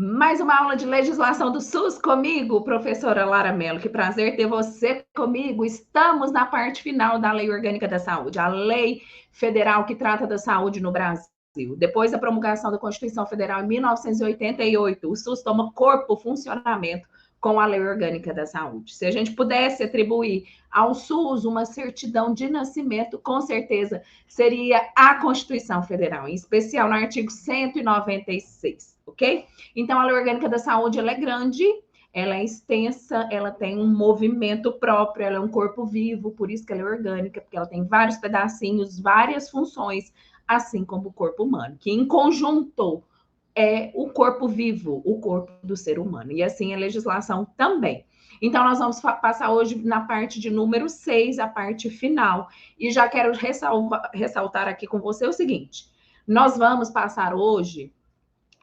Mais uma aula de legislação do SUS comigo, professora Lara Mello. Que prazer ter você comigo. Estamos na parte final da Lei Orgânica da Saúde, a lei federal que trata da saúde no Brasil. Depois da promulgação da Constituição Federal em 1988, o SUS toma corpo, funcionamento com a Lei Orgânica da Saúde. Se a gente pudesse atribuir ao SUS uma certidão de nascimento, com certeza seria a Constituição Federal, em especial no artigo 196, ok? Então, a Lei Orgânica da Saúde, ela é grande, ela é extensa, ela tem um movimento próprio, ela é um corpo vivo, por isso que ela é orgânica, porque ela tem vários pedacinhos, várias funções, assim como o corpo humano, que em conjunto é o corpo vivo, o corpo do ser humano. E assim a legislação também. Então, nós vamos passar hoje na parte de número 6, a parte final. E já quero ressaltar aqui com você o seguinte: nós vamos passar hoje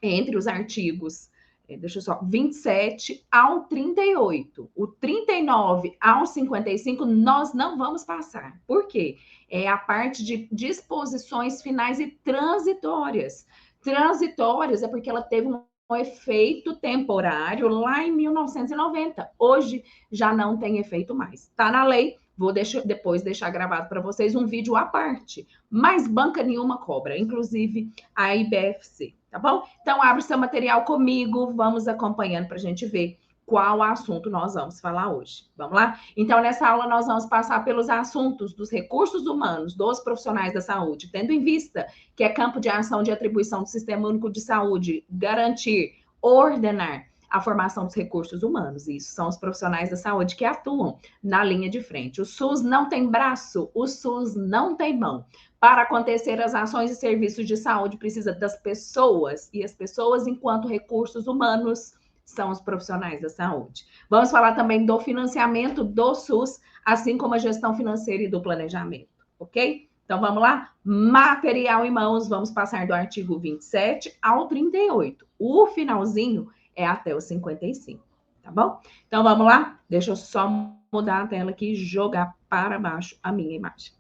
entre os artigos, deixa eu só, 27 ao 38. O 39 ao 55 nós não vamos passar. Por quê? É a parte de disposições finais e transitórias. Transitórias é porque ela teve um efeito temporário lá em 1990. Hoje já não tem efeito mais. Está na lei. Vou depois deixar gravado para vocês um vídeo à parte. Mas banca nenhuma cobra, inclusive a IBFC, tá bom? Então, abre seu material comigo, vamos acompanhando para a gente ver qual assunto nós vamos falar hoje. Vamos lá? Então, nessa aula, nós vamos passar pelos assuntos dos recursos humanos dos profissionais da saúde, tendo em vista que é campo de ação de atribuição do Sistema Único de Saúde, garantir, ordenar a formação dos recursos humanos. Isso são os profissionais da saúde que atuam na linha de frente. O SUS não tem braço, o SUS não tem mão. Para acontecer as ações e serviços de saúde, precisa das pessoas, e as pessoas, enquanto recursos humanos, são os profissionais da saúde. Vamos falar também do financiamento do SUS, assim como a gestão financeira e do planejamento, ok? Então, vamos lá? Material em mãos, vamos passar do artigo 27 ao 38. O finalzinho é até o 55, tá bom? Então, vamos lá? Deixa eu só mudar a tela aqui e jogar para baixo a minha imagem.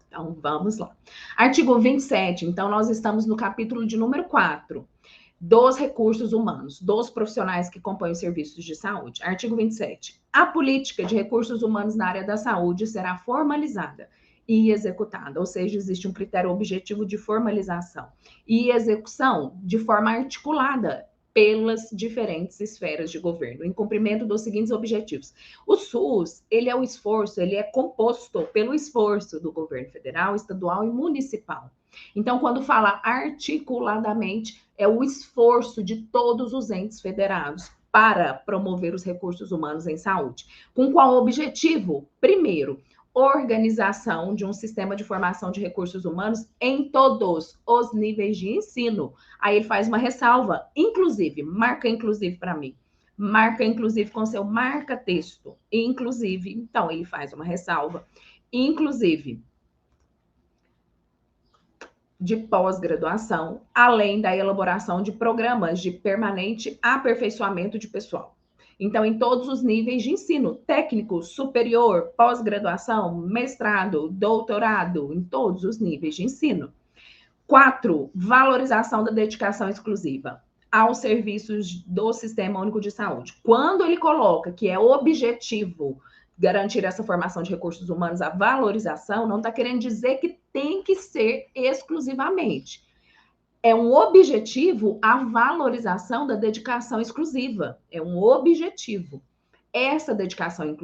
Então, vamos lá. Artigo 27. Então, nós estamos no capítulo de número 4 dos recursos humanos, dos profissionais que compõem os serviços de saúde. Artigo 27. A política de recursos humanos na área da saúde será formalizada e executada, ou seja, existe um critério objetivo de formalização e execução de forma articulada pelas diferentes esferas de governo, em cumprimento dos seguintes objetivos. O SUS, ele é o esforço, ele é composto pelo esforço do governo federal, estadual e municipal. Então, quando fala articuladamente, é o esforço de todos os entes federados para promover os recursos humanos em saúde. Com qual objetivo? Primeiro, organização de um sistema de formação de recursos humanos em todos os níveis de ensino. Aí ele faz uma ressalva, inclusive, marca inclusive para mim. Marca inclusive com seu marca-texto. Inclusive, então ele faz uma ressalva. Inclusive, de pós-graduação, além da elaboração de programas de permanente aperfeiçoamento de pessoal. Então, em todos os níveis de ensino, técnico, superior, pós-graduação, mestrado, doutorado, em todos os níveis de ensino. 4, valorização da dedicação exclusiva aos serviços do Sistema Único de Saúde. Quando ele coloca que é objetivo garantir essa formação de recursos humanos, a valorização, não está querendo dizer que tem que ser exclusivamente. É um objetivo a valorização da dedicação exclusiva. É um objetivo. Essa dedicação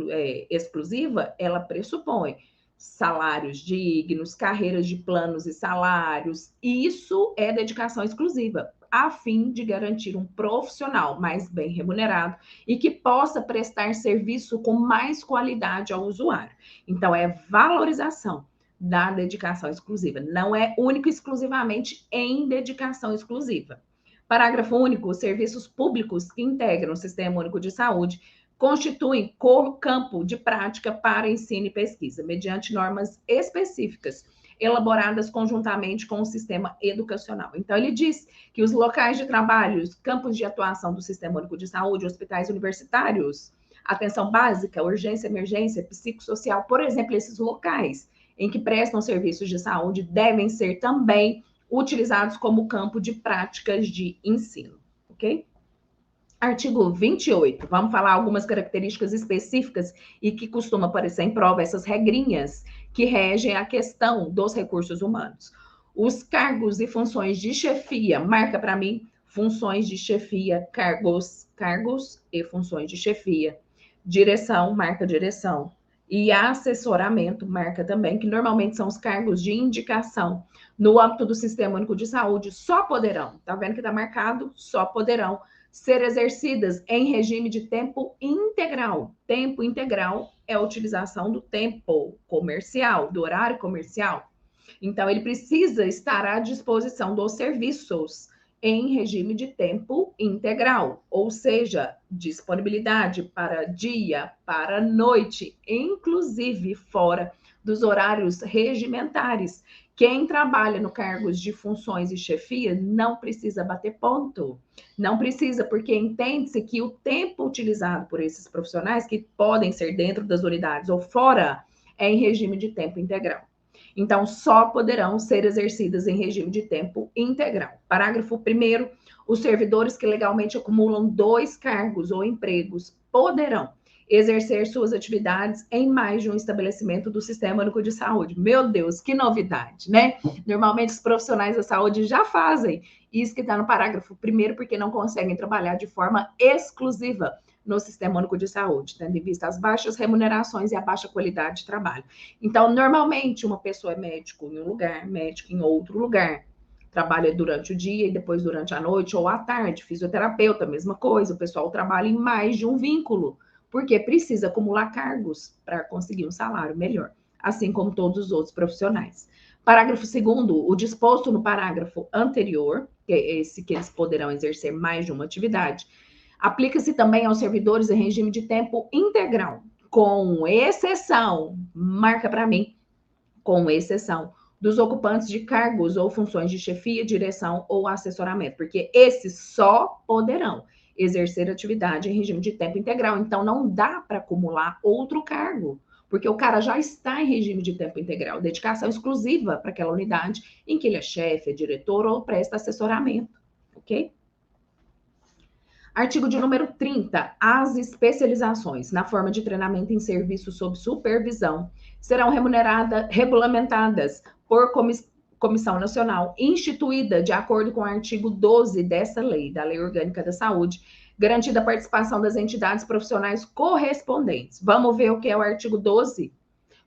exclusiva, ela pressupõe salários dignos, carreiras de planos e salários. Isso é dedicação exclusiva, a fim de garantir um profissional mais bem remunerado e que possa prestar serviço com mais qualidade ao usuário. Então, é valorização da dedicação exclusiva. Não é único e exclusivamente em dedicação exclusiva. Parágrafo único. Os serviços públicos que integram o Sistema Único de Saúde constituem campo de prática para ensino e pesquisa, mediante normas específicas, elaboradas conjuntamente com o sistema educacional. Então, ele diz que os locais de trabalho, os campos de atuação do Sistema Único de Saúde, hospitais universitários, atenção básica, urgência, emergência, psicossocial, por exemplo, esses locais em que prestam serviços de saúde devem ser também utilizados como campo de práticas de ensino. ok? Artigo 28. Vamos falar algumas características específicas e que costuma aparecer em prova, essas regrinhas que regem a questão dos recursos humanos. Os cargos e funções de chefia, marca para mim, funções de chefia, cargos e funções de chefia. Direção, marca direção. E assessoramento, marca também, que normalmente são os cargos de indicação no âmbito do Sistema Único de Saúde, só poderão, tá vendo que está marcado? Só poderão ser exercidas em regime de tempo integral. Tempo integral é a utilização do tempo comercial, do horário comercial. Então, ele precisa estar à disposição dos serviços em regime de tempo integral, ou seja, disponibilidade para dia, para noite, inclusive fora dos horários regimentares. Quem trabalha no cargos de funções e chefia não precisa bater ponto. Não precisa, porque entende-se que o tempo utilizado por esses profissionais, que podem ser dentro das unidades ou fora, é em regime de tempo integral. Então, só poderão ser exercidas em regime de tempo integral. Parágrafo 1º, os servidores que legalmente acumulam 2 cargos ou empregos poderão exercer suas atividades em mais de um estabelecimento do Sistema Único de Saúde. Meu Deus, que novidade, né? Normalmente os profissionais da saúde já fazem isso que está no parágrafo 1º, porque não conseguem trabalhar de forma exclusiva no Sistema Único de Saúde, tendo em vista as baixas remunerações e a baixa qualidade de trabalho. Então, normalmente, uma pessoa é médico em um lugar, médico em outro lugar, trabalha durante o dia e depois durante a noite ou à tarde, fisioterapeuta, mesma coisa, o pessoal trabalha em mais de um vínculo, porque precisa acumular cargos para conseguir um salário melhor, assim como todos os outros profissionais. Parágrafo 2º, o disposto no parágrafo anterior, que é esse que eles poderão exercer mais de uma atividade, aplica-se também aos servidores em regime de tempo integral, com exceção, marca para mim, com exceção dos ocupantes de cargos ou funções de chefia, direção ou assessoramento, porque esses só poderão exercer atividade em regime de tempo integral. Então, não dá para acumular outro cargo, porque o cara já está em regime de tempo integral, dedicação exclusiva para aquela unidade em que ele é chefe, é diretor ou presta assessoramento, ok? Artigo de número 30. As especializações na forma de treinamento em serviço sob supervisão serão regulamentadas por Comissão Nacional instituída de acordo com o artigo 12 dessa lei, da Lei Orgânica da Saúde, garantida a participação das entidades profissionais correspondentes. Vamos ver o que é o artigo 12?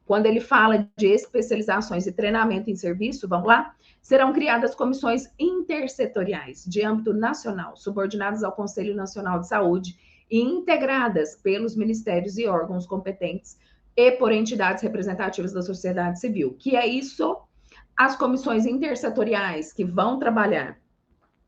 Quando ele fala de especializações e treinamento em serviço, vamos lá? Serão criadas comissões intersetoriais de âmbito nacional, subordinadas ao Conselho Nacional de Saúde e integradas pelos ministérios e órgãos competentes e por entidades representativas da sociedade civil. Que é isso? As comissões intersetoriais que vão trabalhar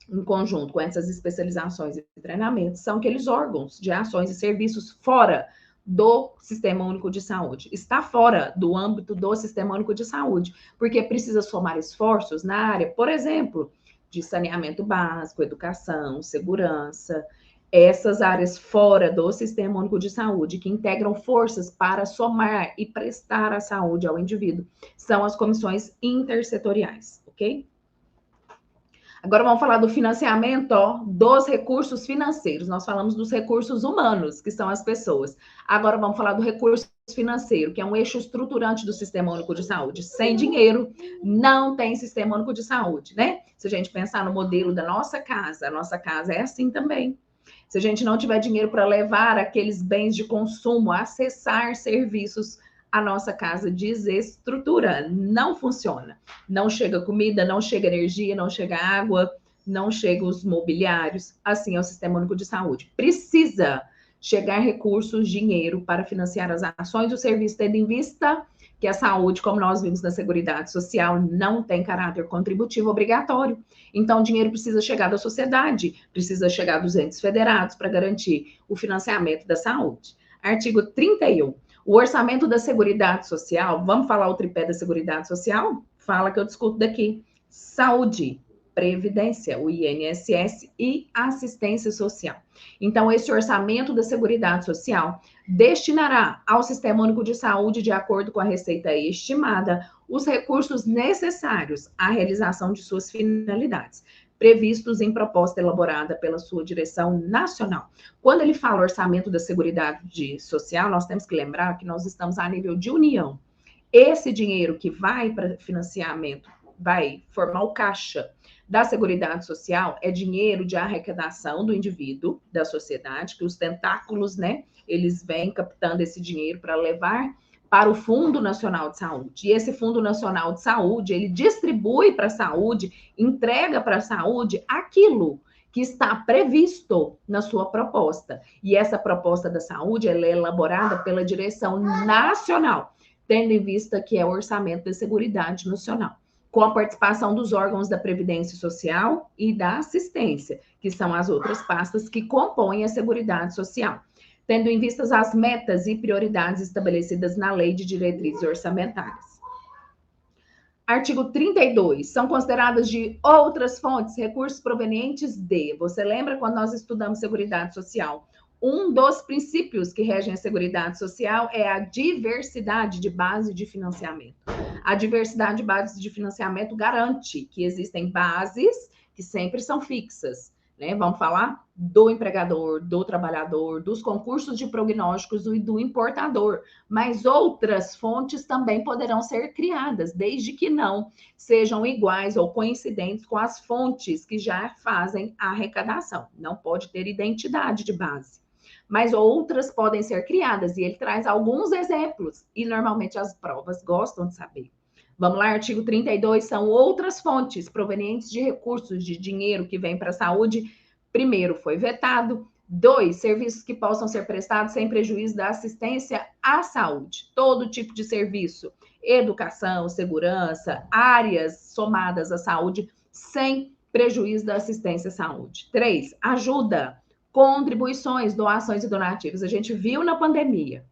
em conjunto com essas especializações e treinamentos são aqueles órgãos de ações e serviços fora do Sistema Único de Saúde. Está fora do âmbito do Sistema Único de Saúde, porque precisa somar esforços na área, por exemplo, de saneamento básico, educação, segurança, essas áreas fora do Sistema Único de Saúde, que integram forças para somar e prestar a saúde ao indivíduo, são as comissões intersetoriais, ok? Agora vamos falar do financiamento, dos recursos financeiros. Nós falamos dos recursos humanos, que são as pessoas. Agora vamos falar do recurso financeiro, que é um eixo estruturante do Sistema Único de Saúde. Sem dinheiro, não tem Sistema Único de Saúde, né? Se a gente pensar no modelo da nossa casa, a nossa casa é assim também. Se a gente não tiver dinheiro para levar aqueles bens de consumo, acessar serviços, a nossa casa desestrutura, não funciona. Não chega comida, não chega energia, não chega água, não chega os mobiliários. Assim é o Sistema Único de Saúde. Precisa chegar recursos, dinheiro para financiar as ações do serviço, tendo em vista que a saúde, como nós vimos na Seguridade Social, não tem caráter contributivo obrigatório. Então, o dinheiro precisa chegar da sociedade, precisa chegar dos entes federados para garantir o financiamento da saúde. Artigo 31. O orçamento da Seguridade Social, vamos falar o tripé da Seguridade Social? Fala que eu discuto daqui. Saúde, Previdência, o INSS e assistência social. Então, esse orçamento da Seguridade Social destinará ao Sistema Único de Saúde, de acordo com a receita estimada, os recursos necessários à realização de suas finalidades. previstos em proposta elaborada pela sua direção nacional. Quando ele fala orçamento da Seguridade Social, nós temos que lembrar que nós estamos a nível de União. Esse dinheiro que vai para financiamento, vai formar o caixa da Seguridade Social, é dinheiro de arrecadação do indivíduo, da sociedade, que os tentáculos, né, eles vêm captando esse dinheiro para levar para o Fundo Nacional de Saúde. E esse Fundo Nacional de Saúde, ele distribui para a saúde, entrega para a saúde aquilo que está previsto na sua proposta. E essa proposta da saúde, ela é elaborada pela direção nacional, tendo em vista que é o orçamento da Seguridade Nacional, com a participação dos órgãos da Previdência Social e da Assistência, que são as outras pastas que compõem a Seguridade Social, tendo em vista as metas e prioridades estabelecidas na Lei de Diretrizes Orçamentárias. Artigo 32. São consideradas de outras fontes recursos provenientes de... Você lembra quando nós estudamos Seguridade Social? Um dos princípios que regem a Seguridade Social é a diversidade de base de financiamento. A diversidade de base de financiamento garante que existem bases que sempre são fixas, né? Vamos falar do empregador, do trabalhador, dos concursos de prognósticos e do importador, mas outras fontes também poderão ser criadas, desde que não sejam iguais ou coincidentes com as fontes que já fazem a arrecadação. Não pode ter identidade de base, mas outras podem ser criadas, e ele traz alguns exemplos, e normalmente as provas gostam de saber. Vamos lá, artigo 32, são outras fontes provenientes de recursos de dinheiro que vem para a saúde. Primeiro, foi vetado. 2, serviços que possam ser prestados sem prejuízo da assistência à saúde. Todo tipo de serviço, educação, segurança, áreas somadas à saúde, sem prejuízo da assistência à saúde. 3, ajuda, contribuições, doações e donativos. A gente viu na pandemia,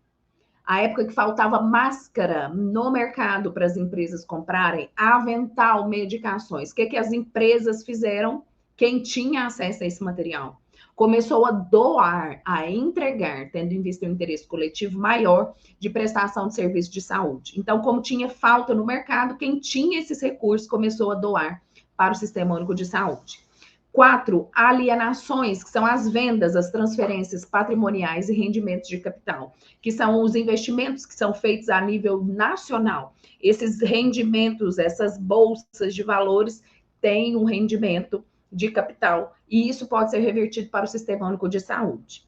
a época que faltava máscara no mercado para as empresas comprarem, avental, medicações. O que as empresas fizeram? Quem tinha acesso a esse material começou a doar, a entregar, tendo em vista o interesse coletivo maior de prestação de serviço de saúde. Então, como tinha falta no mercado, quem tinha esses recursos começou a doar para o Sistema Único de Saúde. 4, alienações, que são as vendas, as transferências patrimoniais e rendimentos de capital, que são os investimentos que são feitos a nível nacional. Esses rendimentos, essas bolsas de valores, têm um rendimento de capital, e isso pode ser revertido para o Sistema Único de Saúde.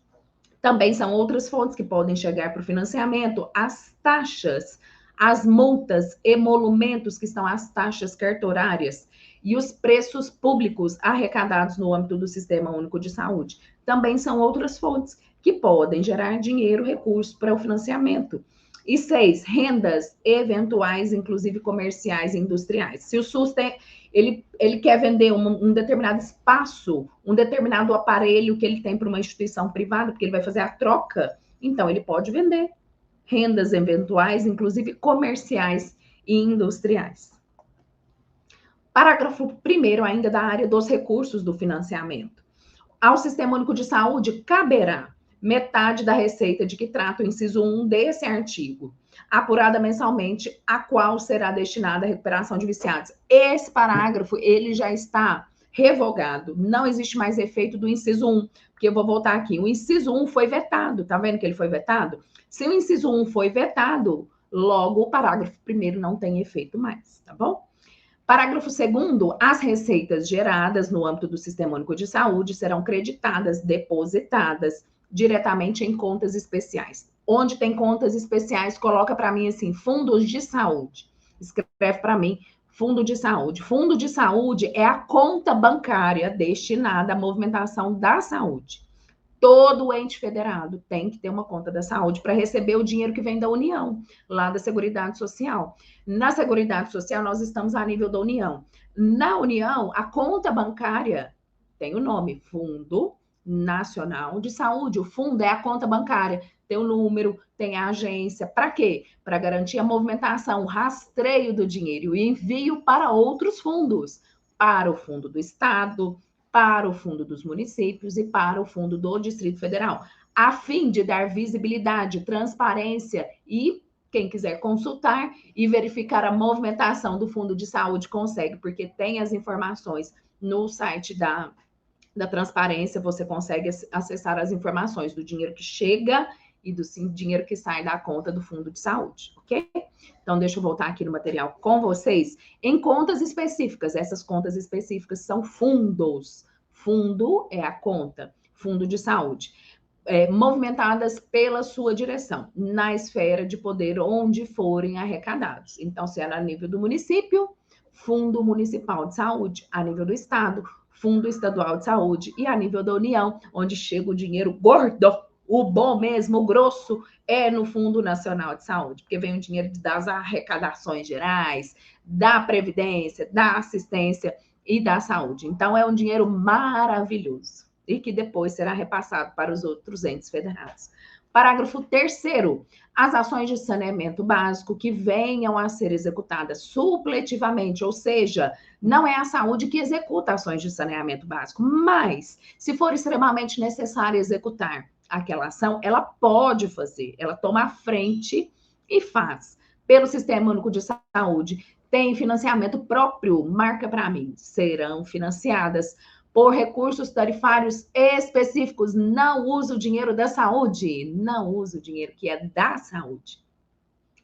Também são outras fontes que podem chegar para o financiamento, as taxas, as multas, emolumentos, que são as taxas cartorárias, e os preços públicos arrecadados no âmbito do Sistema Único de Saúde. Também são outras fontes que podem gerar dinheiro, recursos para o financiamento. E 6, rendas eventuais, inclusive comerciais e industriais. Se o SUS tem, ele quer vender um determinado espaço, um determinado aparelho que ele tem para uma instituição privada, porque ele vai fazer a troca, então ele pode vender rendas eventuais, inclusive comerciais e industriais. Parágrafo 1º, ainda da área dos recursos do financiamento. Ao Sistema Único de Saúde caberá metade da receita de que trata o inciso 1 desse artigo, apurada mensalmente, a qual será destinada à recuperação de viciados. Esse parágrafo, ele já está revogado. Não existe mais efeito do inciso 1, porque eu vou voltar aqui. O inciso 1 foi vetado, tá vendo que ele foi vetado? Se o inciso 1 foi vetado, logo o parágrafo 1º não tem efeito mais, tá bom? Parágrafo 2º, as receitas geradas no âmbito do Sistema Único de Saúde serão creditadas, depositadas diretamente em contas especiais. Onde tem contas especiais, coloca para mim assim, fundos de saúde. Escreve para mim, fundo de saúde. Fundo de saúde é a conta bancária destinada à movimentação da saúde. Todo ente federado tem que ter uma conta da saúde para receber o dinheiro que vem da União, lá da Seguridade Social. Na Seguridade Social, nós estamos a nível da União. Na União, a conta bancária tem o nome Fundo Nacional de Saúde. O fundo é a conta bancária, tem o número, tem a agência. Para quê? Para garantir a movimentação, o rastreio do dinheiro e o envio para outros fundos, para o fundo do Estado, para o fundo dos municípios e para o fundo do Distrito Federal, a fim de dar visibilidade, transparência, e quem quiser consultar e verificar a movimentação do Fundo de Saúde consegue, porque tem as informações no site da transparência, você consegue acessar as informações do dinheiro que chega e do dinheiro que sai da conta do fundo de saúde, ok? Então, deixa eu voltar aqui no material com vocês. Em contas específicas, essas contas específicas são fundos. Fundo é a conta, fundo de saúde. Movimentadas pela sua direção, na esfera de poder onde forem arrecadados. Então, se é a nível do município, Fundo Municipal de Saúde, a nível do Estado, Fundo Estadual de Saúde, e a nível da União, onde chega o dinheiro gordo, o bom mesmo, o grosso, é no Fundo Nacional de Saúde, porque vem o dinheiro das arrecadações gerais, da Previdência, da assistência e da saúde. Então, é um dinheiro maravilhoso e que depois será repassado para os outros entes federados. Parágrafo 3º. As ações de saneamento básico que venham a ser executadas supletivamente, ou seja, não é a saúde que executa ações de saneamento básico, mas se for extremamente necessário executar aquela ação, ela pode fazer, ela toma a frente e faz. Pelo Sistema Único de Saúde, tem financiamento próprio, marca para mim, serão financiadas por recursos tarifários específicos. Não usa o dinheiro da saúde, não usa o dinheiro que é da saúde,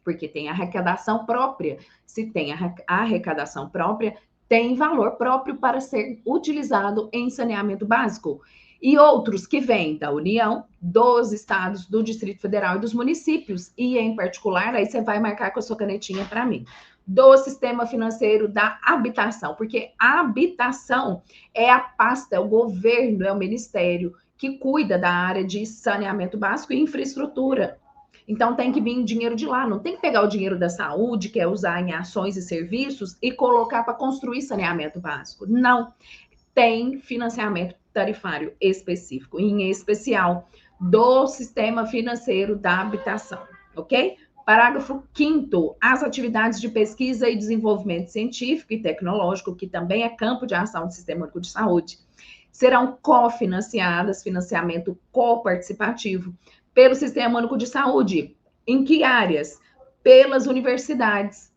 porque tem arrecadação própria. Se tem arrecadação própria, tem valor próprio para ser utilizado em saneamento básico. E outros que vêm da União, dos estados, do Distrito Federal e dos municípios, e em particular, aí você vai marcar com a sua canetinha para mim, do sistema financeiro da habitação, porque a habitação é a pasta, é o governo, é o ministério que cuida da área de saneamento básico e infraestrutura. Então tem que vir dinheiro de lá, não tem que pegar o dinheiro da saúde, que é usar em ações e serviços, e colocar para construir saneamento básico. Não, tem financiamento tarifário específico, em especial do sistema financeiro da habitação, ok? Parágrafo 5º, as atividades de pesquisa e desenvolvimento científico e tecnológico, que também é campo de ação do Sistema Único de Saúde, serão cofinanciadas, financiamento coparticipativo, pelo Sistema Único de Saúde. Em que áreas? Pelas universidades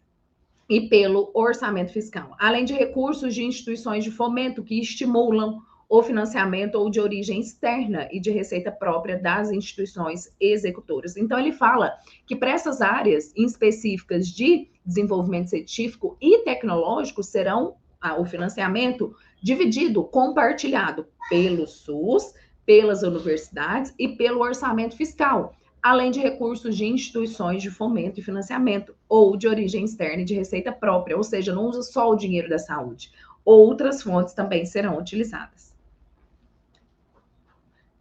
e pelo orçamento fiscal, além de recursos de instituições de fomento que estimulam o financiamento ou de origem externa e de receita própria das instituições executoras. Então, ele fala que para essas áreas específicas de desenvolvimento científico e tecnológico serão o financiamento dividido, compartilhado pelo SUS, pelas universidades e pelo orçamento fiscal, além de recursos de instituições de fomento e financiamento, ou de origem externa e de receita própria, ou seja, não usa só o dinheiro da saúde. Outras fontes também serão utilizadas.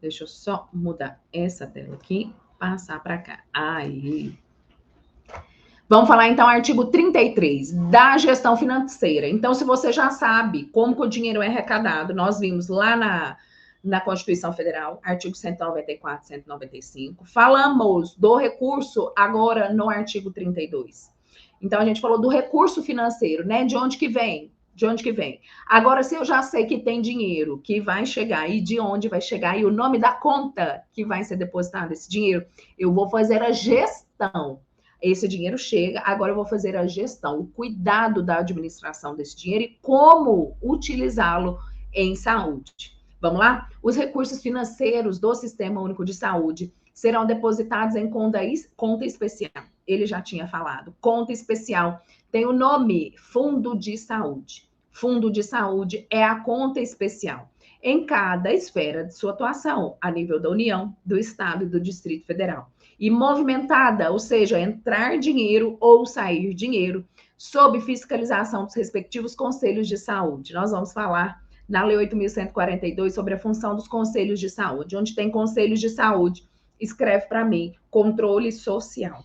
Deixa eu só mudar essa tela aqui, passar para cá. Aí. Vamos falar então artigo 33 da gestão financeira. Então, se você já sabe como que o dinheiro é arrecadado, nós vimos lá na Constituição Federal, artigo 194, 195. Falamos do recurso agora no artigo 32. Então, a gente falou do recurso financeiro, né? De onde que vem? De onde que vem? Agora, se eu já sei que tem dinheiro que vai chegar e de onde vai chegar e o nome da conta que vai ser depositado esse dinheiro, eu vou fazer a gestão. Esse dinheiro chega, agora eu vou fazer a gestão, o cuidado da administração desse dinheiro e como utilizá-lo em saúde. Vamos lá? Os recursos financeiros do Sistema Único de Saúde serão depositados em conta especial. Ele já tinha falado. Conta especial tem o nome Fundo de Saúde. Fundo de Saúde é a conta especial em cada esfera de sua atuação, a nível da União, do Estado e do Distrito Federal. E movimentada, ou seja, entrar dinheiro ou sair dinheiro, sob fiscalização dos respectivos conselhos de saúde. Nós vamos falar na Lei 8.142 sobre a função dos conselhos de saúde. Onde tem conselhos de saúde, escreve para mim, controle social.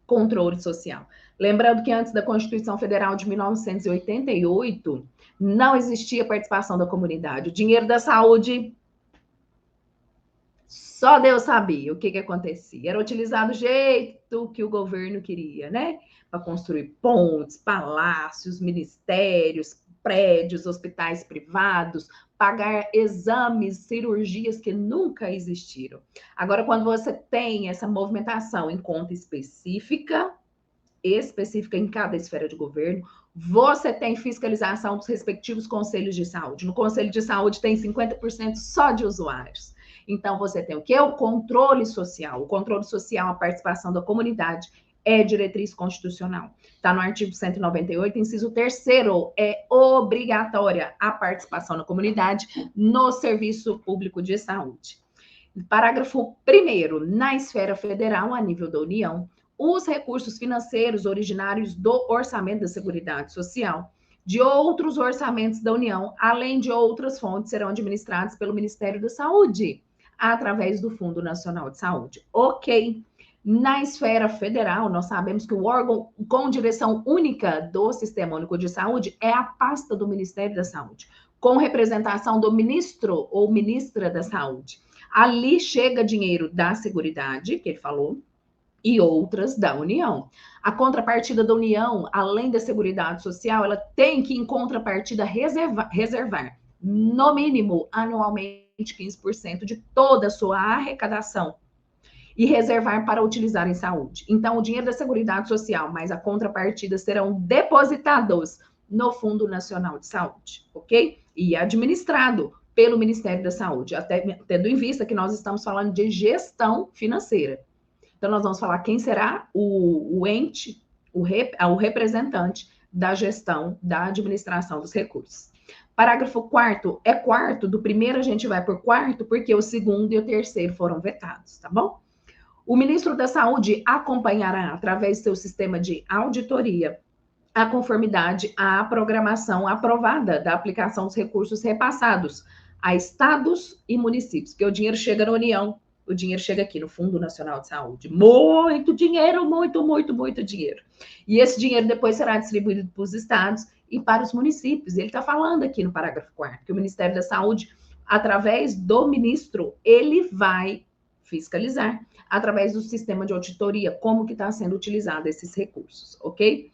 Controle social. Lembrando que antes da Constituição Federal de 1988, não existia participação da comunidade. O dinheiro da saúde, só Deus sabia o que acontecia. Era utilizado do jeito que o governo queria, né? Para construir pontes, palácios, ministérios, prédios, hospitais privados, pagar exames, cirurgias que nunca existiram. Agora, quando você tem essa movimentação em conta específica em cada esfera de governo, você tem fiscalização dos respectivos conselhos de saúde. No conselho de saúde tem 50% só de usuários. Então, você tem o quê? O controle social. O controle social, a participação da comunidade, é diretriz constitucional. Está no artigo 198, inciso 3º, é obrigatória a participação da comunidade no serviço público de saúde. Parágrafo 1º, na esfera federal, a nível da União, os recursos financeiros originários do orçamento da Seguridade Social, de outros orçamentos da União, além de outras fontes, serão administrados pelo Ministério da Saúde, através do Fundo Nacional de Saúde. Ok. Na esfera federal, nós sabemos que o órgão com direção única do Sistema Único de Saúde é a pasta do Ministério da Saúde, com representação do ministro ou ministra da Saúde. Ali chega dinheiro da Seguridade, que ele falou, e outras da União. A contrapartida da União, além da Seguridade Social, ela tem que, em contrapartida, reservar, no mínimo, anualmente, 15% de toda a sua arrecadação e reservar para utilizar em saúde. Então, o dinheiro da Seguridade Social, mais a contrapartida, serão depositados no Fundo Nacional de Saúde, ok? E administrado pelo Ministério da Saúde, até tendo em vista que nós estamos falando de gestão financeira. Então, nós vamos falar quem será o ente, o representante da gestão, da administração dos recursos. Parágrafo 4º, é quarto, do primeiro a gente vai por quarto, porque o segundo e o terceiro foram vetados, tá bom? O ministro da Saúde acompanhará, através do seu sistema de auditoria, a conformidade à programação aprovada da aplicação dos recursos repassados a estados e municípios, porque o dinheiro chega na União, o dinheiro chega aqui no Fundo Nacional de Saúde. Muito dinheiro, muito dinheiro. E esse dinheiro depois será distribuído para os estados e para os municípios. Ele está falando aqui no parágrafo 4º que o Ministério da Saúde, através do ministro, ele vai fiscalizar, através do sistema de auditoria, como que está sendo utilizado esses recursos, ok?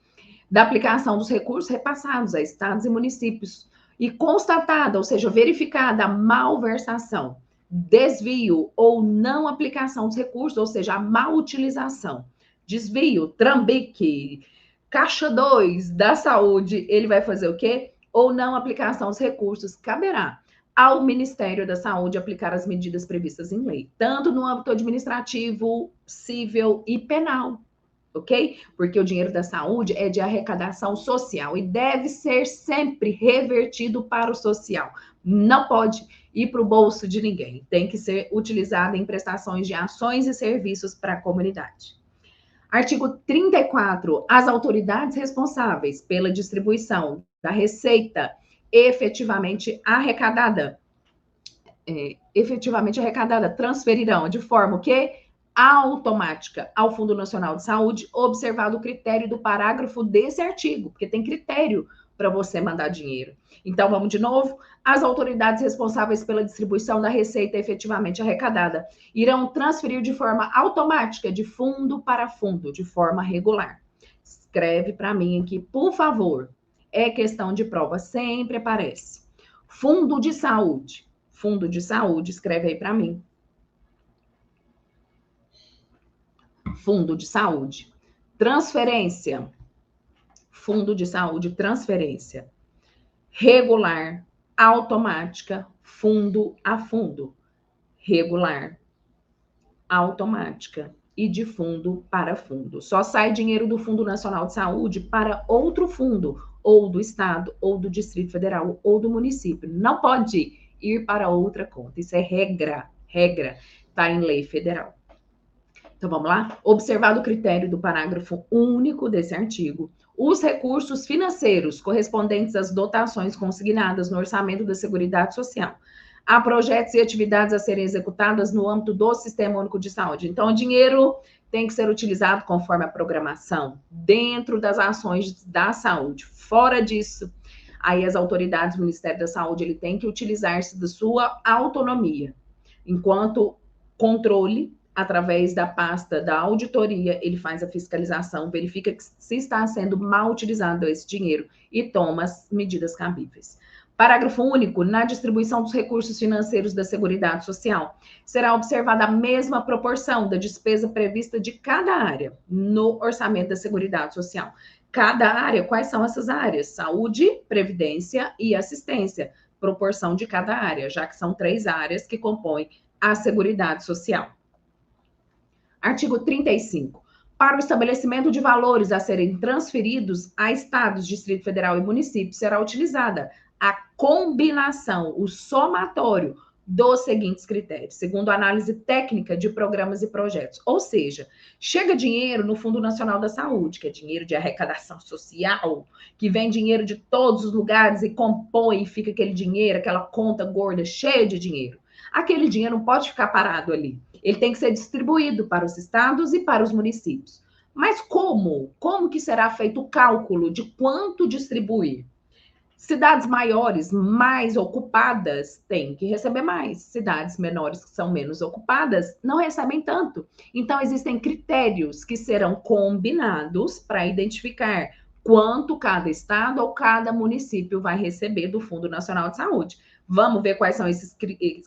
Da aplicação dos recursos repassados a estados e municípios. E constatada, ou seja, verificada a malversação, desvio ou não aplicação dos recursos, ou seja, a mal utilização, desvio, trambique, caixa 2 da saúde, ele vai fazer o quê? Ou não aplicação dos recursos, caberá ao Ministério da Saúde aplicar as medidas previstas em lei, tanto no âmbito administrativo, civil e penal, ok? Porque o dinheiro da saúde é de arrecadação social e deve ser sempre revertido para o social. Não pode ir para o bolso de ninguém. Tem que ser utilizado em prestações de ações e serviços para a comunidade. Artigo 34. As autoridades responsáveis pela distribuição da receita efetivamente arrecadada, transferirão de forma o quê? Automática ao Fundo Nacional de Saúde, observado o critério do parágrafo desse artigo, porque tem critério para você mandar dinheiro. Então, vamos de novo. As autoridades responsáveis pela distribuição da receita efetivamente arrecadada irão transferir de forma automática, de fundo para fundo, de forma regular. Escreve para mim aqui, por favor. É questão de prova, sempre aparece. Fundo de saúde. Fundo de saúde, escreve aí para mim. Fundo de saúde. Transferência. Fundo de saúde, transferência. Regular, automática, fundo a fundo. Regular, automática e de fundo para fundo. Só sai dinheiro do Fundo Nacional de Saúde para outro fundo, ou do Estado, ou do Distrito Federal, ou do município. Não pode ir para outra conta. Isso é regra. Está em lei federal. Então, vamos lá? Observado o critério do parágrafo único desse artigo, os recursos financeiros correspondentes às dotações consignadas no orçamento da Seguridade Social, a projetos e atividades a serem executadas no âmbito do Sistema Único de Saúde. Então, o dinheiro tem que ser utilizado conforme a programação, dentro das ações da saúde. Fora disso, aí as autoridades do Ministério da Saúde, ele tem que utilizar-se da sua autonomia, enquanto controle, através da pasta da auditoria, ele faz a fiscalização, verifica que se está sendo mal utilizado esse dinheiro e toma as medidas cabíveis. Parágrafo único. Na distribuição dos recursos financeiros da Seguridade Social, será observada a mesma proporção da despesa prevista de cada área no orçamento da Seguridade Social, Cada área, quais são essas áreas? Saúde, previdência e assistência, proporção de cada área, já que são 3 áreas que compõem a Seguridade Social. Artigo 35. Para o estabelecimento de valores a serem transferidos a estados, Distrito Federal e municípios, será utilizada a combinação, o somatório dos seguintes critérios, segundo a análise técnica de programas e projetos. Ou seja, chega dinheiro no Fundo Nacional da Saúde, que é dinheiro de arrecadação social, que vem dinheiro de todos os lugares e compõe e fica aquele dinheiro, aquela conta gorda cheia de dinheiro. Aquele dinheiro não pode ficar parado ali. Ele tem que ser distribuído para os estados e para os municípios. Mas como? Como que será feito o cálculo de quanto distribuir? Cidades maiores, mais ocupadas, têm que receber mais. Cidades menores, que são menos ocupadas, não recebem tanto. Então, existem critérios que serão combinados para identificar quanto cada estado ou cada município vai receber do Fundo Nacional de Saúde. Vamos ver quais são esses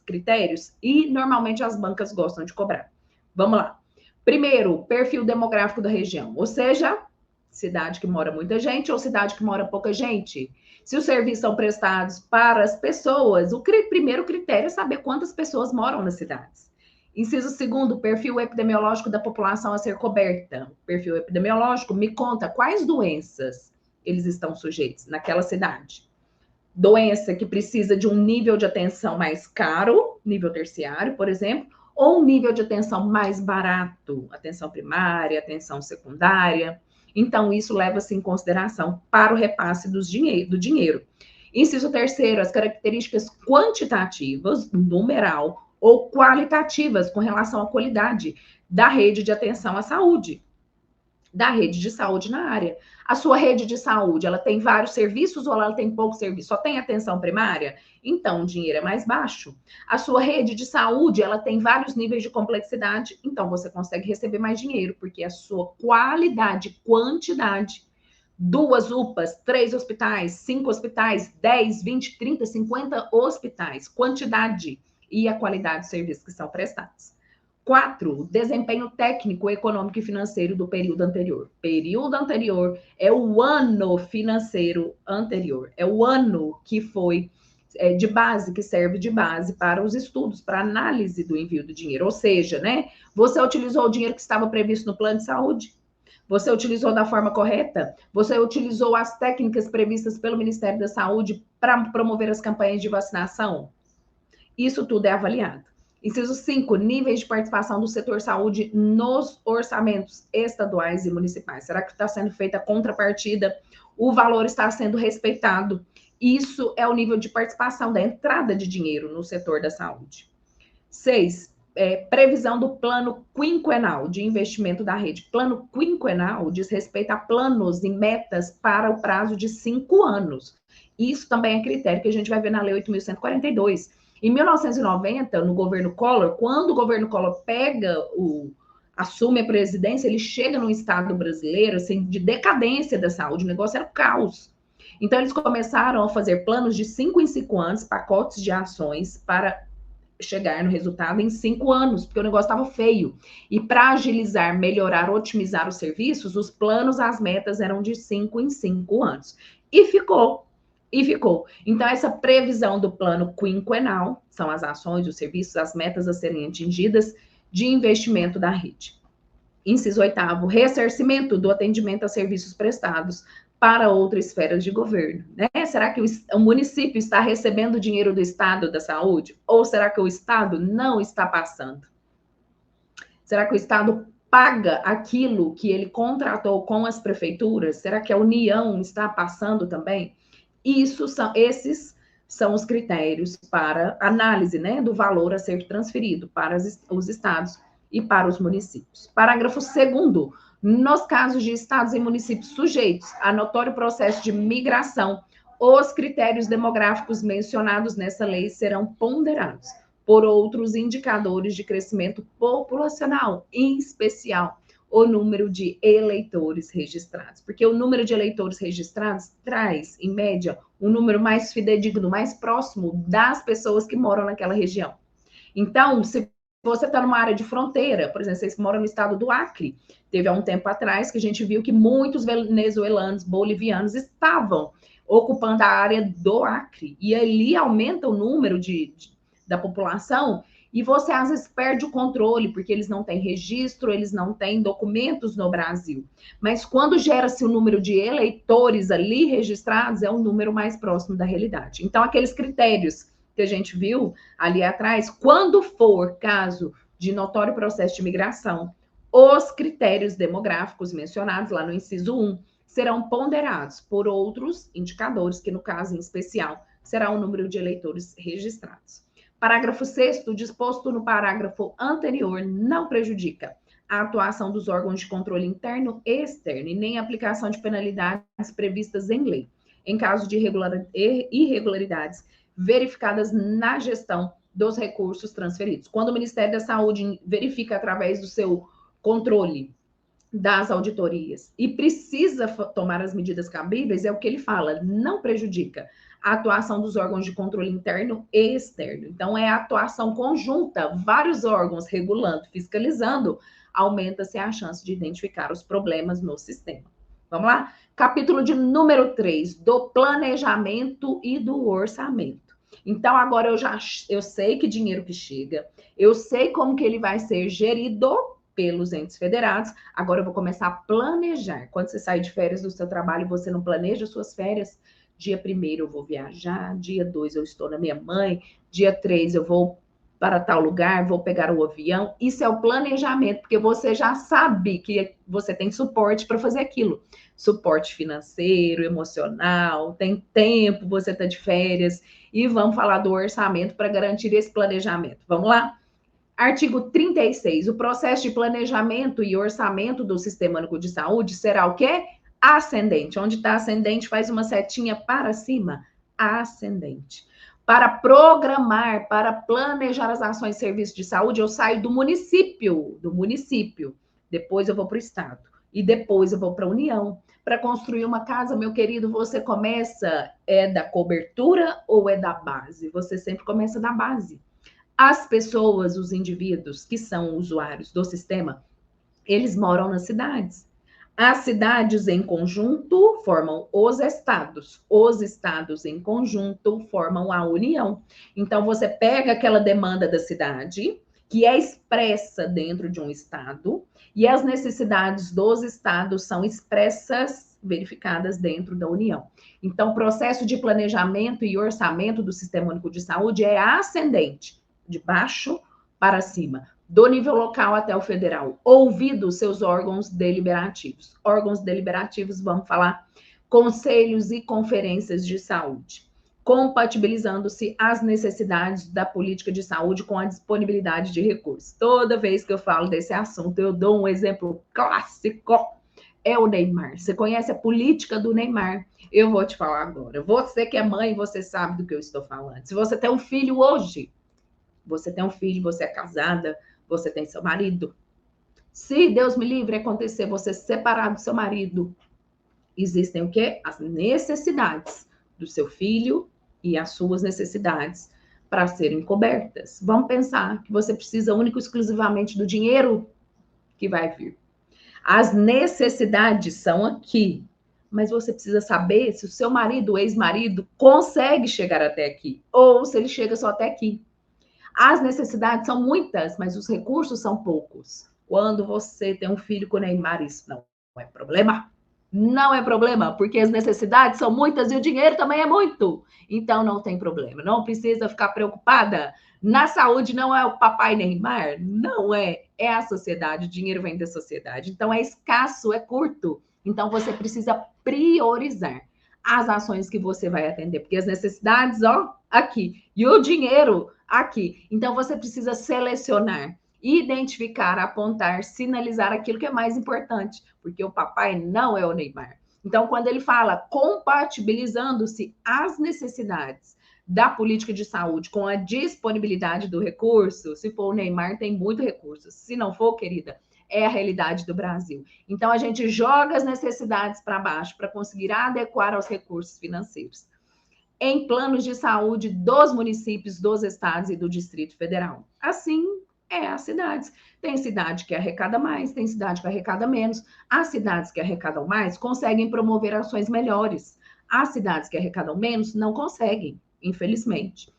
critérios? E, normalmente, as bancas gostam de cobrar. Vamos lá. Primeiro, perfil demográfico da região, ou seja, cidade que mora muita gente ou cidade que mora pouca gente. Se os serviços são prestados para as pessoas, o primeiro critério é saber quantas pessoas moram nas cidades. Inciso segundo, perfil epidemiológico da população a ser coberta. Perfil epidemiológico me conta quais doenças eles estão sujeitos naquela cidade. Doença que precisa de um nível de atenção mais caro, nível terciário, por exemplo, ou um nível de atenção mais barato, atenção primária, atenção secundária. Então, isso leva-se em consideração para o repasse do dinheiro. Inciso terceiro, as características quantitativas, numeral, ou qualitativas com relação à qualidade da rede de atenção à saúde, da rede de saúde na área. A sua rede de saúde, ela tem vários serviços ou ela tem pouco serviço? Só tem atenção primária? Então, o dinheiro é mais baixo. A sua rede de saúde, ela tem vários níveis de complexidade, então você consegue receber mais dinheiro, porque a sua qualidade, quantidade, 2 UPAs, 3 hospitais, 5 hospitais, 10, 20, 30, 50 hospitais, quantidade e a qualidade dos serviços que são prestados. 4, desempenho técnico, econômico e financeiro do período anterior. Período anterior é o ano financeiro anterior. É o ano que foi de base, que serve de base para os estudos, para análise do envio do dinheiro. Ou seja, né? Você utilizou o dinheiro que estava previsto no plano de saúde? Você utilizou da forma correta? Você utilizou as técnicas previstas pelo Ministério da Saúde para promover as campanhas de vacinação? Isso tudo é avaliado. Inciso 5, níveis de participação do setor saúde nos orçamentos estaduais e municipais. Será que está sendo feita a contrapartida? O valor está sendo respeitado? Isso é o nível de participação da entrada de dinheiro no setor da saúde. 6, previsão do plano quinquenal de investimento da rede. Plano quinquenal diz respeito a planos e metas para o prazo de 5 anos. Isso também é critério que a gente vai ver na Lei 8.142. Em 1990, no governo Collor, quando o governo Collor assume a presidência, ele chega num estado brasileiro assim, de decadência da saúde, o negócio era um caos. Então, eles começaram a fazer planos de 5 em 5 anos, pacotes de ações para chegar no resultado em 5 anos, porque o negócio estava feio. E para agilizar, melhorar, otimizar os serviços, os planos, as metas eram de 5 em 5 anos. E ficou. Então, essa previsão do plano quinquenal, são as ações, os serviços, as metas a serem atingidas de investimento da rede. Inciso 8º, ressarcimento do atendimento a serviços prestados para outras esferas de governo, né? Será que o município está recebendo dinheiro do Estado da saúde? Ou será que o Estado não está passando? Será que o Estado paga aquilo que ele contratou com as prefeituras? Será que a União está passando também? Esses são os critérios para análise, né, do valor a ser transferido para os estados e para os municípios. Parágrafo 2º. Nos casos de estados e municípios sujeitos a notório processo de migração, os critérios demográficos mencionados nessa lei serão ponderados por outros indicadores de crescimento populacional, em especial o número de eleitores registrados, porque o número de eleitores registrados traz, em média, um número mais fidedigno, mais próximo das pessoas que moram naquela região. Então, se você está numa área de fronteira, por exemplo, vocês moram no estado do Acre, teve há um tempo atrás que a gente viu que muitos venezuelanos, bolivianos estavam ocupando a área do Acre, e ali aumenta o número da população, e você às vezes perde o controle, porque eles não têm registro, eles não têm documentos no Brasil. Mas quando gera-se o número de eleitores ali registrados, é um número mais próximo da realidade. Então, aqueles critérios que a gente viu ali atrás, quando for caso de notório processo de migração, os critérios demográficos mencionados lá no inciso 1 serão ponderados por outros indicadores, que no caso em especial será o número de eleitores registrados. Parágrafo 6º, disposto no parágrafo anterior, não prejudica a atuação dos órgãos de controle interno e externo, e nem a aplicação de penalidades previstas em lei, em caso de irregularidades verificadas na gestão dos recursos transferidos. Quando o Ministério da Saúde verifica através do seu controle das auditorias e precisa tomar as medidas cabíveis, é o que ele fala, não prejudica a atuação dos órgãos de controle interno e externo. Então, é a atuação conjunta, vários órgãos regulando, fiscalizando, aumenta-se a chance de identificar os problemas no sistema. Vamos lá? Capítulo de número 3, do planejamento e do orçamento. Então, agora eu sei que dinheiro que chega, eu sei como que ele vai ser gerido pelos entes federados, agora eu vou começar a planejar. Quando você sai de férias do seu trabalho, você não planeja suas férias? Dia 1º eu vou viajar, dia 2 eu estou na minha mãe, dia 3 eu vou para tal lugar, vou pegar o avião. Isso é o planejamento, porque você já sabe que você tem suporte para fazer aquilo. Suporte financeiro, emocional, tem tempo, você está de férias. E vamos falar do orçamento para garantir esse planejamento. Vamos lá? Artigo 36. O processo de planejamento e orçamento do Sistema Único de Saúde será o quê? Ascendente. Onde está ascendente, faz uma setinha para cima. Ascendente. Para programar, para planejar as ações e serviços de saúde, eu saio do município. Depois eu vou para o estado. E depois eu vou para a União. Para construir uma casa, meu querido, você começa da cobertura ou é da base? Você sempre começa da base. As pessoas, os indivíduos que são usuários do sistema, eles moram nas cidades. As cidades em conjunto formam os estados em conjunto formam a União. Então, você pega aquela demanda da cidade, que é expressa dentro de um estado, e as necessidades dos estados são expressas, verificadas dentro da União. Então, o processo de planejamento e orçamento do Sistema Único de Saúde é ascendente, de baixo para cima, do nível local até o federal, ouvido seus órgãos deliberativos. Órgãos deliberativos, vamos falar, conselhos e conferências de saúde, compatibilizando-se as necessidades da política de saúde com a disponibilidade de recursos. Toda vez que eu falo desse assunto, eu dou um exemplo clássico, é o Neymar. Você conhece a política do Neymar? Eu vou te falar agora. Você que é mãe, você sabe do que eu estou falando. Se você tem um filho hoje, você tem um filho, você é casada, você tem seu marido. Se Deus me livre acontecer você separar do seu marido, existem o quê? As necessidades do seu filho e as suas necessidades para serem cobertas. Vamos pensar que você precisa único e exclusivamente do dinheiro que vai vir. As necessidades são aqui, mas você precisa saber se o seu marido, o ex-marido, consegue chegar até aqui, ou se ele chega só até aqui. As necessidades são muitas, mas os recursos são poucos. Quando você tem um filho com o Neymar, isso não é problema. Não é problema, porque as necessidades são muitas e o dinheiro também é muito. Então não tem problema. Não precisa ficar preocupada. Na saúde não é o papai Neymar, não é. É a sociedade, o dinheiro vem da sociedade. Então é escasso, é curto. Então você precisa priorizar as ações que você vai atender, porque as necessidades, ó, aqui. E o dinheiro aqui. Então, você precisa selecionar, identificar, apontar, sinalizar aquilo que é mais importante, porque o papai não é o Neymar. Então, quando ele fala compatibilizando-se as necessidades da política de saúde com a disponibilidade do recurso, se for o Neymar, tem muito recurso. Se não for, querida, é a realidade do Brasil. Então, a gente joga as necessidades para baixo para conseguir adequar aos recursos financeiros em planos de saúde dos municípios, dos estados e do Distrito Federal. Assim É, as cidades. Tem cidade que arrecada mais, tem cidade que arrecada menos. As cidades que arrecadam mais conseguem promover ações melhores. As cidades que arrecadam menos não conseguem, infelizmente.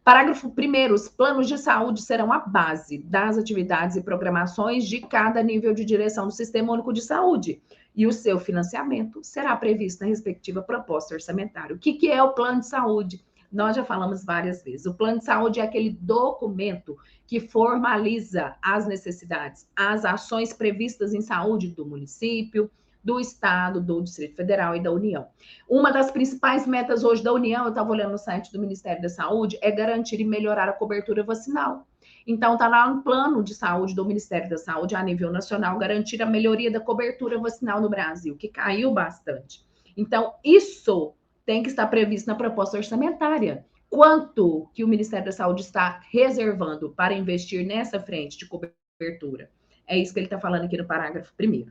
Parágrafo 1º, os planos de saúde serão a base das atividades e programações de cada nível de direção do Sistema Único de Saúde, e o seu financiamento será previsto na respectiva proposta orçamentária. O que é o plano de saúde? Nós já falamos várias vezes. O plano de saúde é aquele documento que formaliza as necessidades, as ações previstas em saúde do município, do Estado, do Distrito Federal e da União. Uma das principais metas hoje da União, eu estava olhando no site do Ministério da Saúde, é garantir e melhorar a cobertura vacinal. Então, está lá no plano de saúde do Ministério da Saúde, a nível nacional, garantir a melhoria da cobertura vacinal no Brasil, que caiu bastante. Então, isso tem que estar previsto na proposta orçamentária. Quanto que o Ministério da Saúde está reservando para investir nessa frente de cobertura? É isso que ele está falando aqui no parágrafo 1º.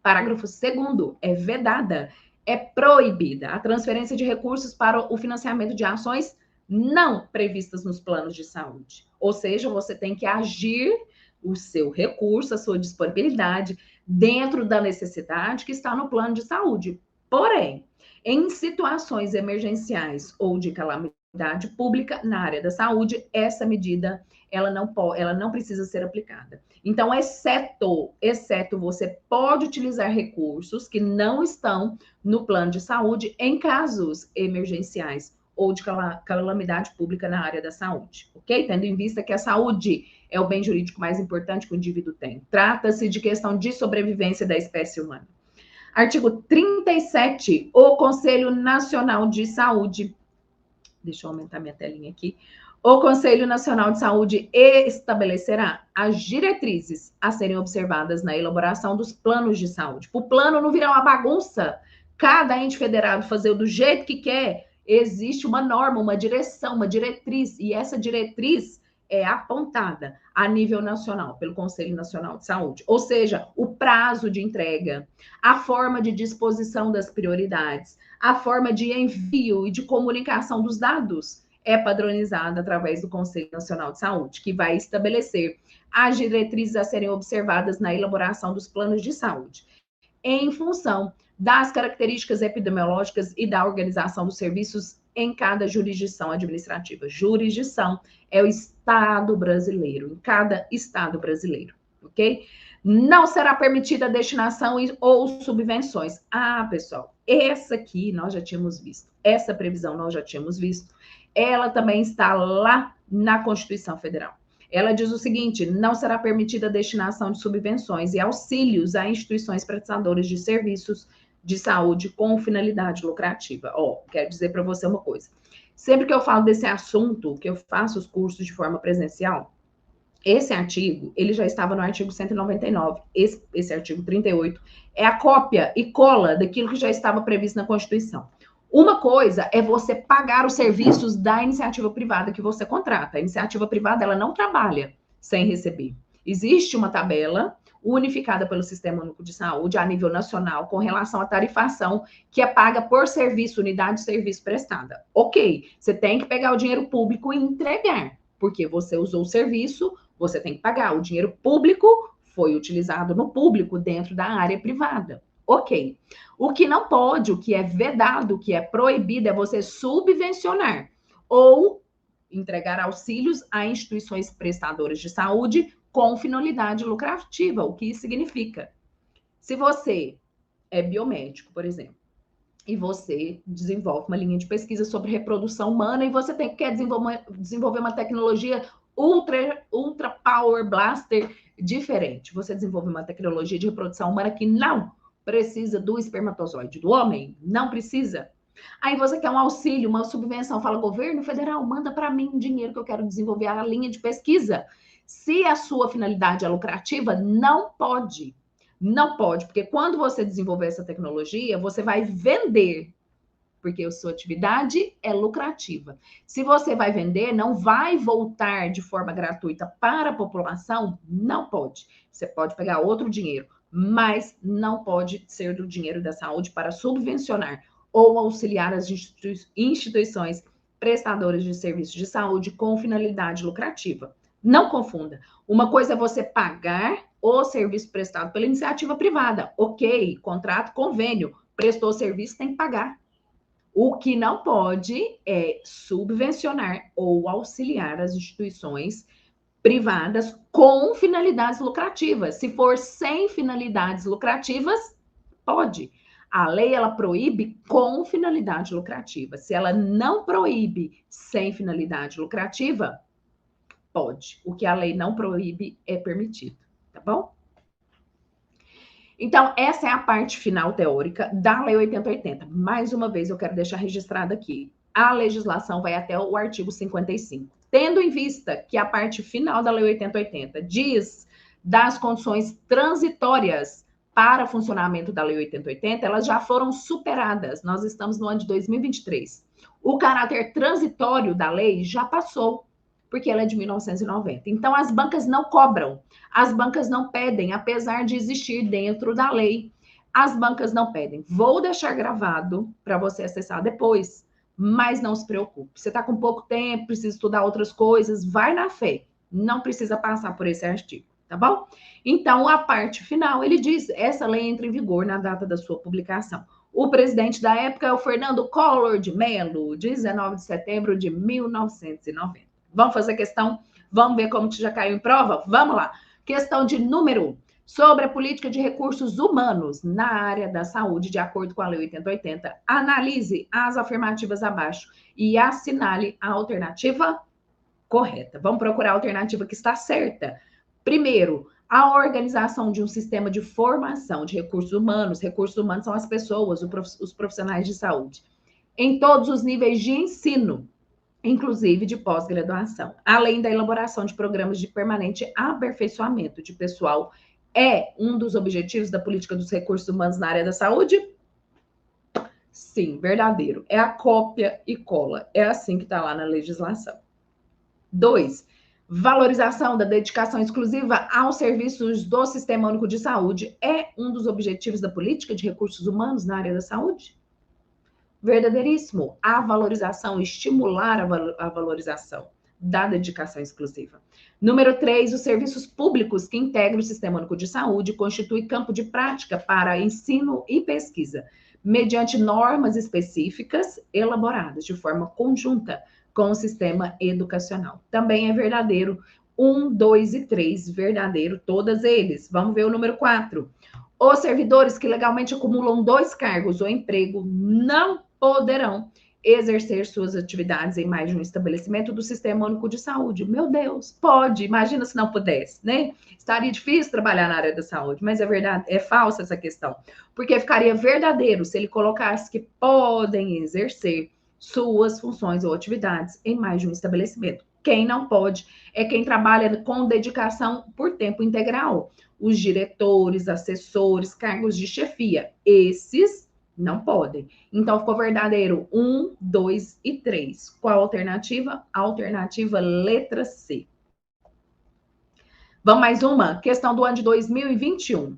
Parágrafo 2º, é vedada, é proibida a transferência de recursos para o financiamento de ações não previstas nos planos de saúde. Ou seja, você tem que agir o seu recurso, a sua disponibilidade, dentro da necessidade que está no plano de saúde. Porém, em situações emergenciais ou de calamidade pública na área da saúde, essa medida ela não precisa ser aplicada. Então, exceto você pode utilizar recursos que não estão no plano de saúde em casos emergenciais ou de calamidade pública na área da saúde, ok? Tendo em vista que a saúde é o bem jurídico mais importante que o indivíduo tem. Trata-se de questão de sobrevivência da espécie humana. Artigo 37, o Conselho Nacional de Saúde. Deixa eu aumentar minha telinha aqui. O Conselho Nacional de Saúde estabelecerá as diretrizes a serem observadas na elaboração dos planos de saúde. O plano não virar uma bagunça, cada ente federado fazer do jeito que quer. Existe uma norma, uma direção, uma diretriz, e essa diretriz é apontada a nível nacional pelo Conselho Nacional de Saúde. Ou seja, o prazo de entrega, a forma de disposição das prioridades, a forma de envio e de comunicação dos dados é padronizada através do Conselho Nacional de Saúde, que vai estabelecer as diretrizes a serem observadas na elaboração dos planos de saúde, em função das características epidemiológicas e da organização dos serviços em cada jurisdição administrativa. Jurisdição é o Estado brasileiro, em cada Estado brasileiro, ok? Não será permitida a destinação ou subvenções. Ah, pessoal, essa aqui nós já tínhamos visto, essa previsão nós já tínhamos visto. Ela também está lá na Constituição Federal. Ela diz o seguinte: não será permitida a destinação de subvenções e auxílios a instituições prestadoras de serviços de saúde com finalidade lucrativa. Quero dizer para você uma coisa. Sempre que eu falo desse assunto, que eu faço os cursos de forma presencial, esse artigo, ele já estava no artigo 199. Esse artigo 38 é a cópia e cola daquilo que já estava previsto na Constituição. Uma coisa é você pagar os serviços da iniciativa privada que você contrata. A iniciativa privada, ela não trabalha sem receber. Existe uma tabela unificada pelo Sistema Único de Saúde a nível nacional com relação à tarifação que é paga por serviço, unidade de serviço prestada. Ok, você tem que pegar o dinheiro público e entregar, porque você usou o serviço, você tem que pagar. O dinheiro público foi utilizado no público dentro da área privada. Ok. O que não pode, o que é vedado, o que é proibido é você subvencionar ou entregar auxílios a instituições prestadoras de saúde com finalidade lucrativa. O que isso significa? Se você é biomédico, por exemplo, e você desenvolve uma linha de pesquisa sobre reprodução humana e você quer desenvolver uma tecnologia ultra power blaster diferente. Você desenvolve uma tecnologia de reprodução humana que não precisa do espermatozoide do homem, não precisa. Aí você quer um auxílio, uma subvenção, fala, governo federal, manda para mim um dinheiro que eu quero desenvolver a linha de pesquisa. Se a sua finalidade é lucrativa, não pode. Não pode, porque quando você desenvolver essa tecnologia, você vai vender, porque a sua atividade é lucrativa. Se você vai vender, não vai voltar de forma gratuita para a população, não pode. Você pode pegar outro dinheiro, mas não pode ser do dinheiro da saúde para subvencionar ou auxiliar as instituições prestadoras de serviços de saúde com finalidade lucrativa. Não confunda. Uma coisa é você pagar o serviço prestado pela iniciativa privada. Ok, contrato, convênio, prestou serviço, tem que pagar. O que não pode é subvencionar ou auxiliar as instituições privadas com finalidades lucrativas. Se for sem finalidades lucrativas, pode. A lei, ela proíbe com finalidade lucrativa. Se ela não proíbe sem finalidade lucrativa, pode. O que a lei não proíbe é permitido, tá bom? Então, essa é a parte final teórica da Lei 8080. Mais uma vez, eu quero deixar registrado aqui. A legislação vai até o artigo 55. Tendo em vista que a parte final da Lei 8080 diz das condições transitórias para funcionamento da Lei 8080, elas já foram superadas. Nós estamos no ano de 2023. O caráter transitório da lei já passou, porque ela é de 1990. Então, as bancas não cobram, as bancas não pedem, apesar de existir dentro da lei. As bancas não pedem. Vou deixar gravado para você acessar depois, mas não se preocupe. Você está com pouco tempo, precisa estudar outras coisas, vai na fé. Não precisa passar por esse artigo, tá bom? Então, a parte final, ele diz, essa lei entra em vigor na data da sua publicação. O presidente da época é o Fernando Collor de Mello, 19 de setembro de 1990. Vamos fazer questão? Vamos ver como que já caiu em prova? Vamos lá. Questão de número 1. Sobre a política de recursos humanos na área da saúde, de acordo com a Lei 8080, analise as afirmativas abaixo e assinale a alternativa correta. Vamos procurar a alternativa que está certa. Primeiro, a organização de um sistema de formação de recursos humanos. Recursos humanos são as pessoas, os profissionais de saúde, em todos os níveis de ensino, inclusive de pós-graduação, além da elaboração de programas de permanente aperfeiçoamento de pessoal, é um dos objetivos da política dos recursos humanos na área da saúde? Sim, verdadeiro. É a cópia e cola. É assim que está lá na legislação. 2. Valorização da dedicação exclusiva aos serviços do Sistema Único de Saúde é um dos objetivos da política de recursos humanos na área da saúde? Verdadeiríssimo. A valorização, estimular a valorização da dedicação exclusiva. Número 3, os serviços públicos que integram o Sistema Único de Saúde constituem campo de prática para ensino e pesquisa, mediante normas específicas elaboradas de forma conjunta com o sistema educacional. Também é verdadeiro. 1, 2 e 3, verdadeiro, todos eles. Vamos ver o número 4. Os servidores que legalmente acumulam 2 cargos ou emprego não poderão exercer suas atividades em mais de um estabelecimento do Sistema Único de Saúde. Meu Deus, pode. Imagina se não pudesse, né? Estaria difícil trabalhar na área da saúde, mas é verdade, é falsa essa questão, porque ficaria verdadeiro se ele colocasse que podem exercer suas funções ou atividades em mais de um estabelecimento. Quem não pode é quem trabalha com dedicação por tempo integral. Os diretores, assessores, cargos de chefia, esses não podem. Então, ficou verdadeiro 1, 2 e 3. Qual a alternativa? A alternativa letra C. Vamos mais uma? Questão do ano de 2021.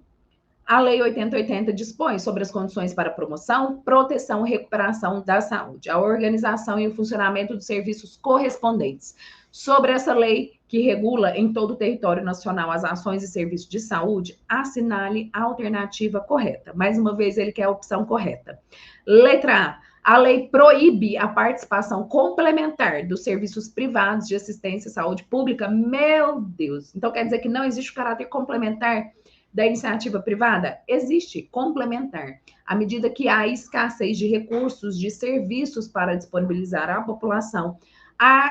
A Lei 8080 dispõe sobre as condições para promoção, proteção e recuperação da saúde, a organização e o funcionamento dos serviços correspondentes. Sobre essa lei que regula em todo o território nacional as ações e serviços de saúde, assinale a alternativa correta. Mais uma vez, ele quer a opção correta. Letra A. A lei proíbe a participação complementar dos serviços privados de assistência à saúde pública. Meu Deus! Então, quer dizer que não existe o caráter complementar da iniciativa privada? Existe complementar. À medida que há escassez de recursos, de serviços para disponibilizar à população,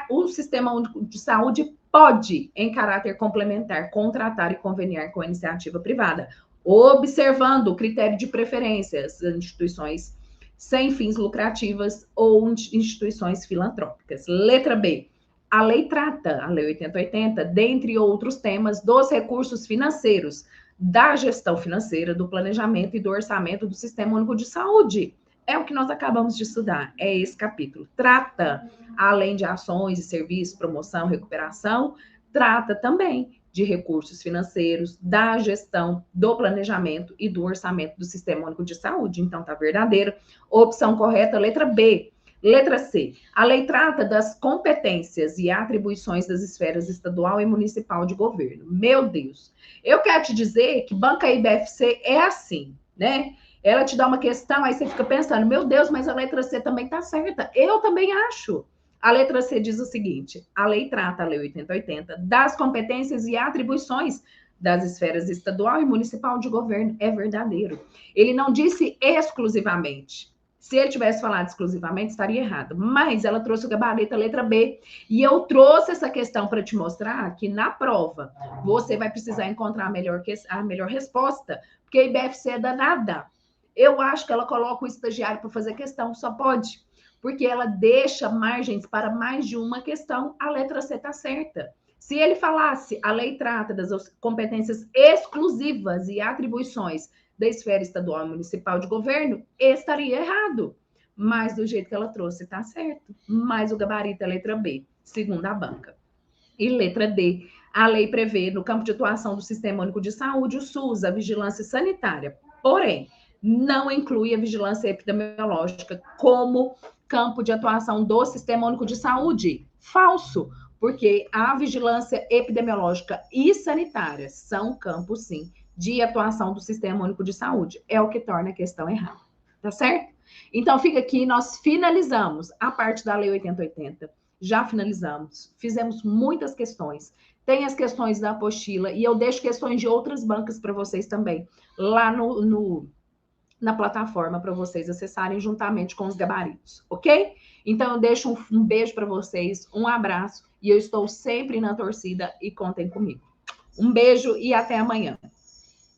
o Sistema Único de Saúde pode, em caráter complementar, contratar e conveniar com a iniciativa privada, observando o critério de preferências, instituições sem fins lucrativas ou instituições filantrópicas. Letra B. A lei trata, a Lei 8080, dentre outros temas, dos recursos financeiros, da gestão financeira, do planejamento e do orçamento do Sistema Único de Saúde. É o que nós acabamos de estudar, é esse capítulo. Trata, além de ações e serviços, promoção, recuperação, trata também de recursos financeiros, da gestão, do planejamento e do orçamento do Sistema Único de Saúde. Então, tá verdadeiro. Opção correta, letra B. Letra C. A lei trata das competências e atribuições das esferas estadual e municipal de governo. Meu Deus. Eu quero te dizer que banca IBFC é assim, né? Ela te dá uma questão, aí você fica pensando, meu Deus, mas a letra C também está certa. Eu também acho. A letra C diz o seguinte: a lei trata, a Lei 8080, das competências e atribuições das esferas estadual e municipal de governo. É verdadeiro. Ele não disse exclusivamente. Se ele tivesse falado exclusivamente, estaria errado. Mas ela trouxe o gabarito, a letra B. E eu trouxe essa questão para te mostrar que na prova você vai precisar encontrar a melhor resposta, porque a IBFC é danada. Eu acho que ela coloca o estagiário para fazer questão, só pode. Porque ela deixa margens para mais de uma questão. A letra C está certa. Se ele falasse, a lei trata das competências exclusivas e atribuições da esfera estadual e municipal de governo, estaria errado. Mas do jeito que ela trouxe, está certo. Mas o gabarito é letra B, segundo a banca. E letra D, a lei prevê, no campo de atuação do Sistema Único de Saúde, o SUS, a vigilância sanitária. Porém, não inclui a vigilância epidemiológica como campo de atuação do Sistema Único de Saúde. Falso, porque a vigilância epidemiológica e sanitária são campos, sim, de atuação do Sistema Único de Saúde. É o que torna a questão errada. Tá certo? Então, fica aqui, nós finalizamos a parte da Lei 8080. Já finalizamos. Fizemos muitas questões. Tem as questões da apostila e eu deixo questões de outras bancas para vocês também, lá na plataforma, para vocês acessarem juntamente com os gabaritos, ok? Então, eu deixo um beijo para vocês, um abraço, e eu estou sempre na torcida e contem comigo. Um beijo e até amanhã.